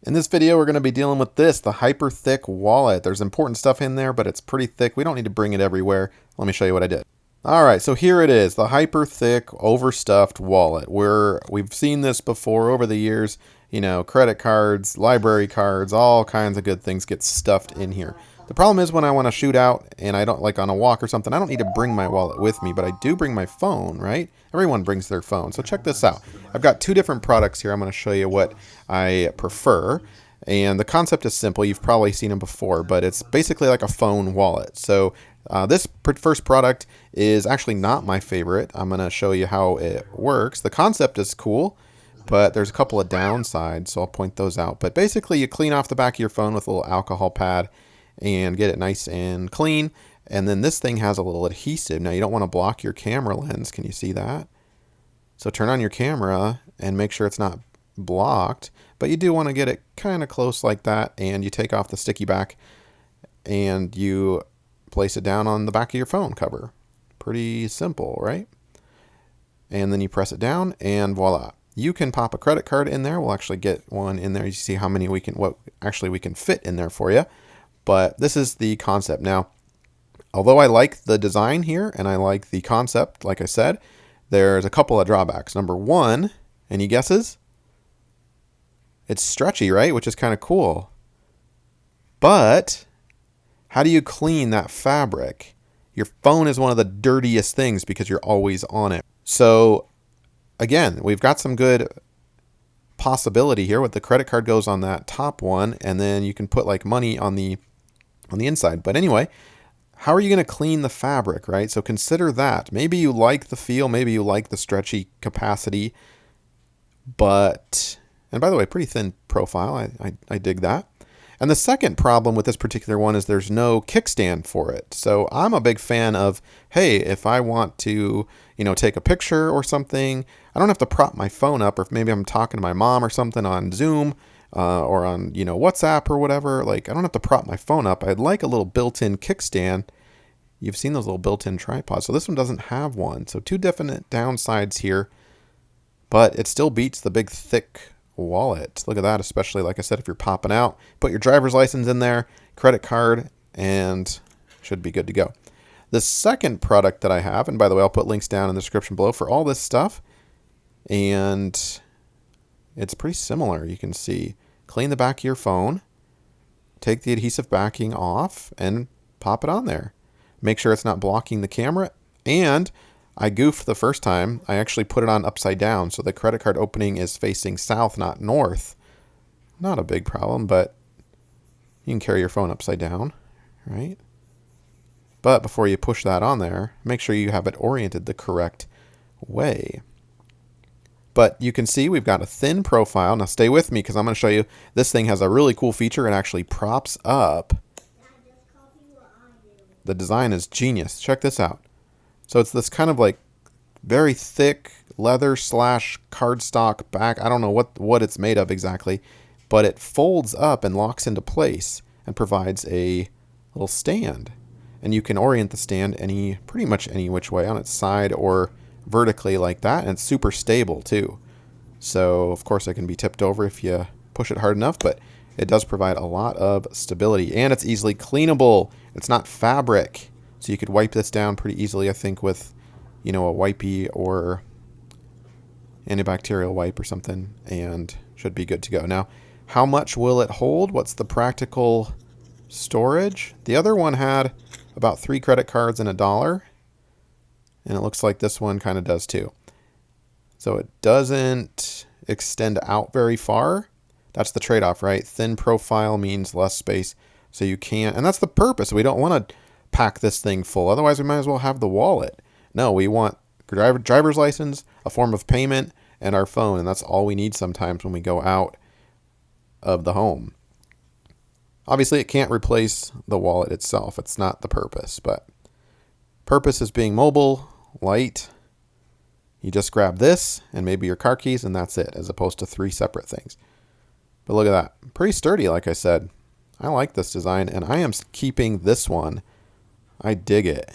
In this video, we're going to be dealing with this, the hyper thick wallet. There's important stuff in there, but it's pretty thick. We don't need to bring it everywhere. Let me show you what I did. All right, so here it is, the hyper thick, overstuffed wallet. We've seen this before over the years. You know, credit cards, library cards, all kinds of good things get stuffed in here. The problem is when I want to shoot out and I don't, like on a walk or something, I don't need to bring my wallet with me, but I do bring my phone, right? Everyone brings their phone. So check this out. I've got two different products here. I'm going to show you what I prefer. And the concept is simple. You've probably seen them before, but it's basically like a phone wallet. So this first product is actually not my favorite. I'm going to show you how it works. The concept is cool, but there's a couple of downsides, so I'll point those out. But basically, you clean off the back of your phone with a little alcohol pad and get it nice and clean. And then this thing has a little adhesive. Now, you don't want to block your camera lens. Can you see that? So turn on your camera and make sure it's not blocked. But you do want to get it kind of close like that. And you take off the sticky back and you place it down on the back of your phone cover. Pretty simple, right? And then you press it down and voila. You can pop a credit card in there. We'll actually get one in there. You see how many we can fit in there for you. But this is the concept. Now, although I like the design here and I like the concept, like I said, there's a couple of drawbacks. Number one, any guesses? It's stretchy, right? Which is kind of cool. But how do you clean that fabric? Your phone is one of the dirtiest things because you're always on it. So again, we've got some good possibility here with the credit card goes on that top one, and then you can put like money on the inside. But anyway, how are you going to clean the fabric, right? So consider that. Maybe you like the feel, maybe you like the stretchy capacity, but, and by the way, pretty thin profile. I dig that. And the second problem with this particular one is there's no kickstand for it. So I'm a big fan of, hey, if I want to, take a picture or something, I don't have to prop my phone up, or if maybe I'm talking to my mom or something on Zoom or on, WhatsApp or whatever. Like, I don't have to prop my phone up. I'd like a little built-in kickstand. You've seen those little built-in tripods. So this one doesn't have one. So two definite downsides here, but it still beats the big, thick wallet. Look at that, especially like I said, if you're popping out, put your driver's license in there, credit card, and should be good to go. The second product that I have, and by the way, I'll put links down in the description below for all this stuff, and it's pretty similar. You can see, clean the back of your phone, take the adhesive backing off, and pop it on there. Make sure it's not blocking the camera, and I goofed the first time. I actually put it on upside down, so the credit card opening is facing south, not north. Not a big problem, but you can carry your phone upside down, right? But before you push that on there, make sure you have it oriented the correct way. But you can see we've got a thin profile. Now stay with me because I'm going to show you this thing has a really cool feature. It actually props up. The design is genius. Check this out. So it's this kind of like very thick leather / cardstock back. I don't know what it's made of exactly, but it folds up and locks into place and provides a little stand. And you can orient the stand pretty much any which way, on its side or vertically like that. And it's super stable too. So of course it can be tipped over if you push it hard enough, but it does provide a lot of stability, and it's easily cleanable. It's not fabric. So you could wipe this down pretty easily, I think, with, a wipey or antibacterial wipe or something, and should be good to go. Now, how much will it hold? What's the practical storage? The other one had about 3 credit cards and $1, and it looks like this one kind of does too. So it doesn't extend out very far. That's the trade-off, right? Thin profile means less space, so you can't, and that's the purpose. We don't want to pack this thing full. Otherwise, we might as well have the wallet. No, we want driver's license, a form of payment, and our phone, and that's all we need sometimes when we go out of the home. Obviously, it can't replace the wallet itself. It's not the purpose, but purpose is being mobile, light. You just grab this and maybe your car keys, and that's it, as opposed to 3 separate things. But look at that. Pretty sturdy, like I said. I like this design, and I am keeping this one. I dig it.